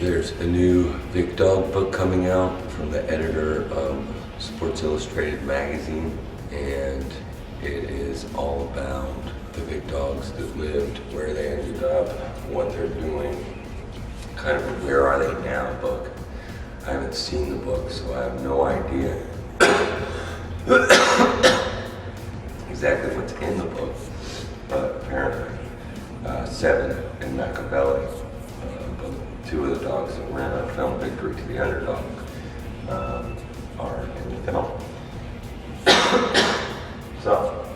There's a new Vicktory book coming out from the editor of Sports Illustrated magazine, and it is all about the Vicktories that lived, where they ended up, what they're doing, kind of where are they now book. I haven't seen the book, so I have no idea exactly what's in the book, but apparently Seven and Machiavelli, two of the dogs that ran our film Vicktory to the Underdog, are in the film. So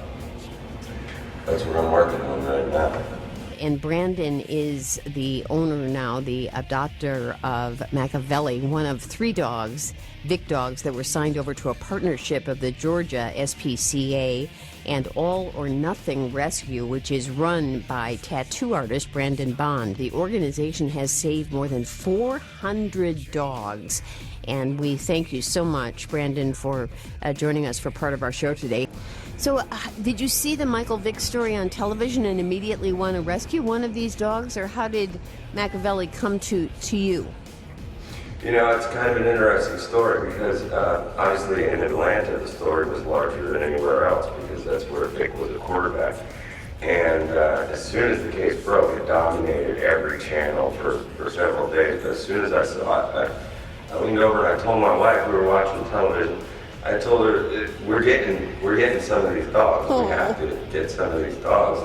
that's what I'm working on right now. And Brandon is the owner now, the adopter of Machiavelli, one of 3 dogs, Vicktories, that were signed over to a partnership of the Georgia SPCA and All or Nothing Rescue, which is run by tattoo artist Brandon Bond. The organization has saved more than 400 dogs. And we thank you so much, Brandon, for joining us for part of our show today. So, did you see the Michael Vick story on television and immediately want to rescue one of these dogs, or how did Machiavelli come to you? You know, it's kind of an interesting story because obviously in Atlanta the story was larger than anywhere else because that's where Vick was a quarterback. And as soon as the case broke, it dominated every channel for several days. But as soon as I saw it, I leaned over and I told my wife, we were watching television, I told her, we're getting some of these dogs. We have to get some of these dogs.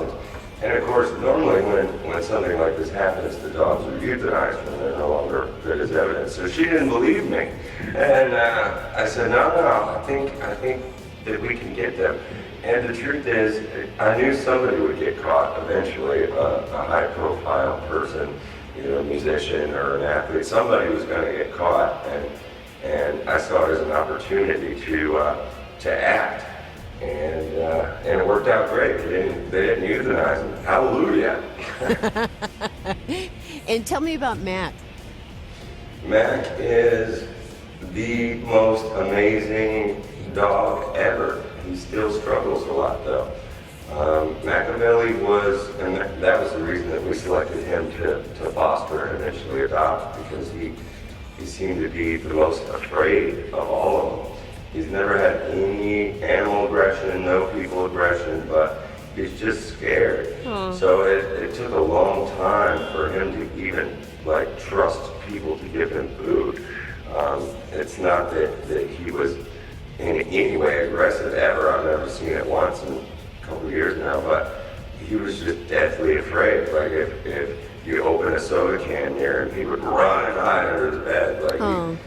And of course, normally when something like this happens, the dogs are euthanized when they're no longer good as evidence. So she didn't believe me. And I said, no, I think that we can get them. And the truth is, I knew somebody would get caught eventually, a high-profile person, either a musician or an athlete. Somebody was going to get caught. And I saw it as an opportunity to act, and it worked out great. They didn't euthanize him. Hallelujah! And tell me about Mac. Mac is the most amazing dog ever. He still struggles a lot, though. Machiavelli was, and that was the reason that we selected him to foster and eventually adopt, because he seemed to be the most afraid of all of them. He's never had any animal aggression, no people aggression, but he's just scared. So it took a long time for him to even trust people to give him food. It's not that he was in any way aggressive ever. I've never seen it once in a couple of years now, but he was just deathly afraid. Like if you open a soda can here and he would run and hide under his bed.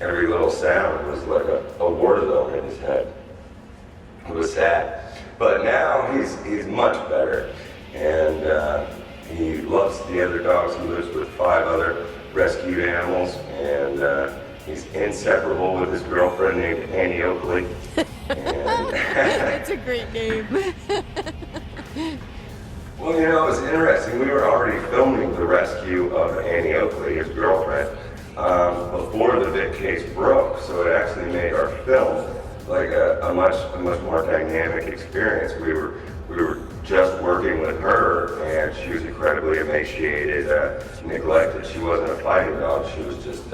Every little sound was like a war zone in his head. It was sad. But now he's much better. And he loves the other dogs. He lives with 5 other rescued animals. And he's inseparable with his girlfriend named Annie Oakley. That's a great name. Well, you know, it was interesting. We were already filming the rescue of Annie Oakley, his girlfriend, before the Vick case broke. So it actually made our film like a much more dynamic experience. We were just working with her, and she was incredibly emaciated, neglected. She wasn't a fighting dog. She was just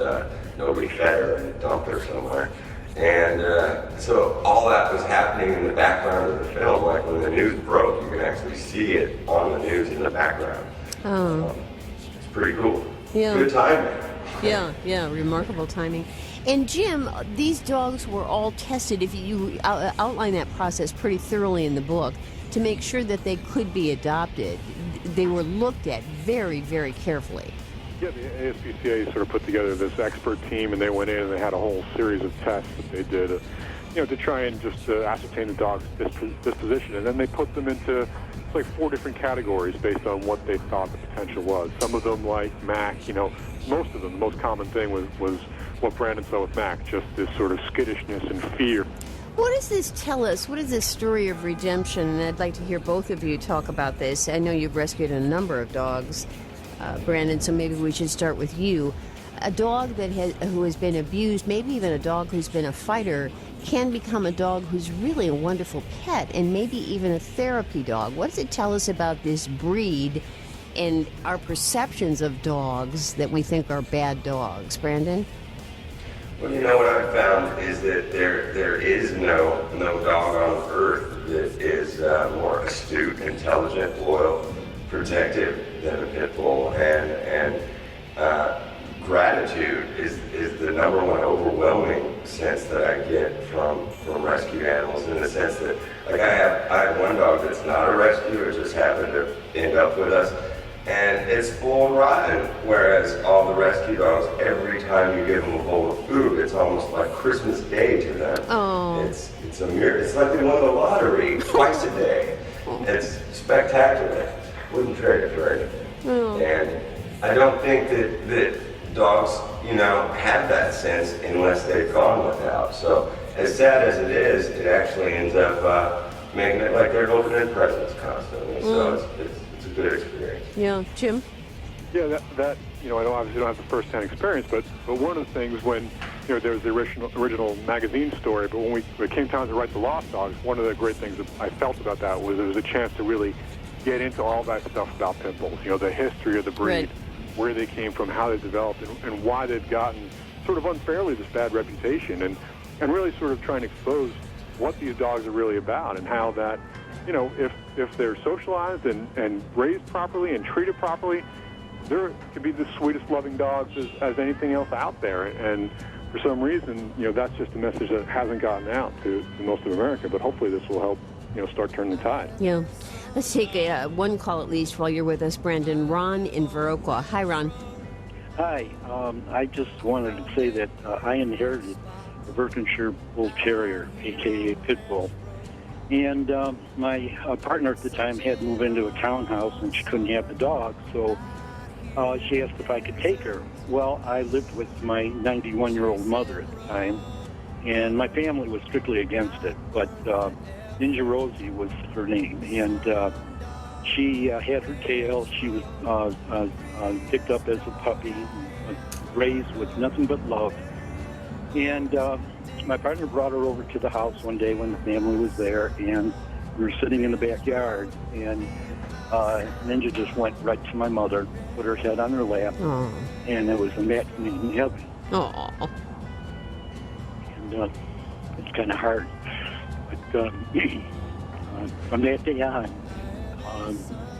nobody fed her and dumped her somewhere. And so all that was happening in the background of the film. Like when the news broke, you can actually see it on the news in the background. It's pretty cool. Yeah. Good timing. Yeah, remarkable timing. And Jim, these dogs were all tested, if you outline that process pretty thoroughly in the book, to make sure that they could be adopted. They were looked at very, very carefully. Yeah, the ASPCA sort of put together this expert team, and they went in and they had a whole series of tests that they did, to try and just ascertain the dog's disposition. And then they put them into 4 different categories based on what they thought the potential was. Some of them, like Mac, most of them, the most common thing was what Brandon saw with Mac, just this sort of skittishness and fear. What does this tell us? What is this story of redemption? And I'd like to hear both of you talk about this. I know you've rescued a number of dogs, Brandon, so maybe we should start with you. A dog who has been abused, maybe even a dog who's been a fighter, can become a dog who's really a wonderful pet and maybe even a therapy dog. What does it tell us about this breed and our perceptions of dogs that we think are bad dogs. Brandon? Well, you know what I've found is that there is no dog on earth that is more astute, intelligent, loyal, protective than a pit bull, and gratitude is the number one overwhelming sense that I get from rescued animals, in the sense that, like, I have one dog that's not a rescue, it just happened to end up with us, and it's full rotten, whereas all the rescue dogs, every time you give them a bowl of food, it's almost like Christmas Day to them. Oh. It's a miracle. It's like they won the lottery twice a day. It's spectacular. Wouldn't trade it for anything. Oh. And I don't think that dogs, have that sense unless they've gone without. So as sad as it is, it actually ends up making it like they're opening presents constantly. So it's a good experience. Yeah, Jim? Yeah, that I obviously don't have the first-hand experience, but one of the things when there was the original magazine story, but when it came time to write the Lost Dogs, one of the great things that I felt about that was there was a chance to really get into all that stuff about pit bulls, the history of the breed, Right. where they came from, how they developed, and why they've gotten sort of unfairly this bad reputation, and really sort of trying to expose what these dogs are really about, and how that, if they're socialized and raised properly and treated properly, they can be the sweetest loving dogs as anything else out there. And for some reason, that's just a message that hasn't gotten out to most of America, but hopefully this will help, start turning the tide. Yeah. Let's take one call at least while you're with us, Brandon. Ron in Viroqua. Hi, Ron. Hi. I just wanted to say that I inherited a Berkshire Bull Terrier, a.k.a. Pit Bull. And my partner at the time had moved into a townhouse, and she couldn't have the dog, so she asked if I could take her. Well, I lived with my 91-year-old mother at the time, and my family was strictly against it, but Ninja Rosie was her name, and she had her tail. She was picked up as a puppy, raised with nothing but love. And my partner brought her over to the house one day when the family was there, and we were sitting in the backyard, and Ninja just went right to my mother, put her head on her lap, and it was a match made in heaven. Oh. And it's kind of hard. But from that day on,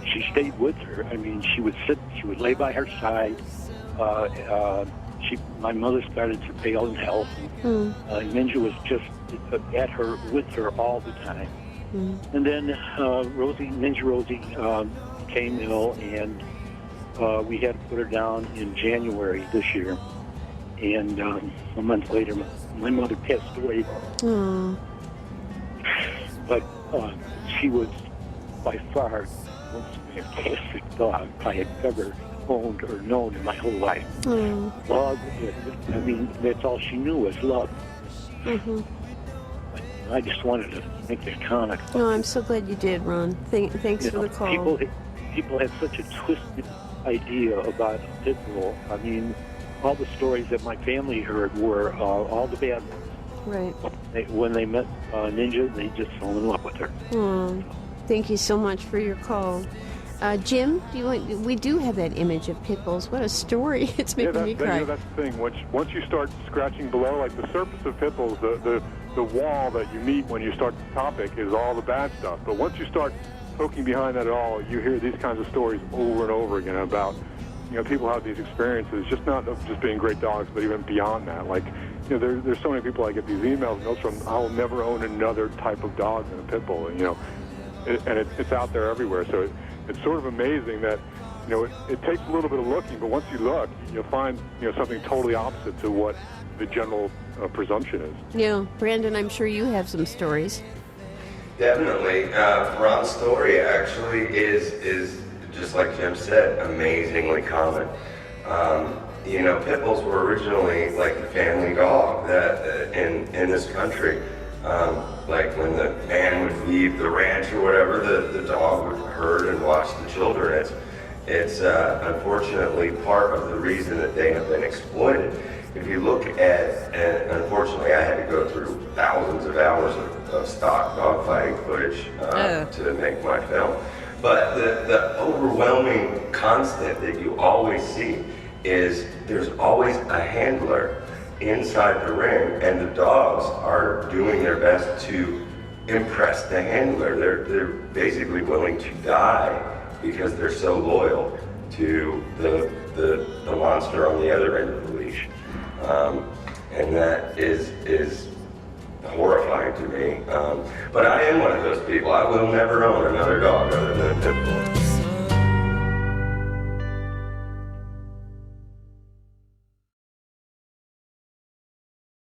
she stayed with her. I mean, she would lay by her side. My mother started to fail in health. Ninja was just at her, with her all the time. And then Ninja Rosie became ill, and we had to put her down in January this year. And a month later, my mother passed away. But she was by far the most fantastic dog I had ever owned or known in my whole life. Love, I mean, that's all she knew was love. I just wanted to make that comment. No, I'm so glad you did, Ron. Thanks for the call. People have such a twisted idea about a pit bull. I mean, all the stories that my family heard were all the bad ones. Right. When they met Ninja, they just fell in love with her. Thank you so much for your call. Jim, we do have that image of pit bulls. What a story. It's making me cry. That's the thing. Once you start scratching below, like the surface of pit bulls, the wall that you meet when you start the topic is all the bad stuff. But once you start poking behind that at all, you hear these kinds of stories over and over again about, people have these experiences, just not of just being great dogs, but even beyond that. Like, there's so many people I get these emails and notes from, I will never own another type of dog than a pit bull. And, it's out there everywhere. So it's sort of amazing that, it takes a little bit of looking, but once you look, you'll find, something totally opposite to what the general presumption is. Yeah, Brandon, I'm sure you have some stories. Definitely. Ron's story actually is just like Jim said, amazingly common. Pit bulls were originally like the family dog that in this country. Like when the man would leave the ranch or whatever, the dog would herd and watch the children. It's unfortunately part of the reason that they have been exploited. If you look at, and unfortunately I had to go through thousands of hours of stock dogfighting footage to make my film, But the overwhelming constant that you always see is there's always a handler inside the ring, and the dogs are doing their best to impress the handler. They're basically willing to die because they're so loyal to the monster on the other end of the leash. And that is horrifying to me. But I am one of those people. I will never own another dog other than a pit bull.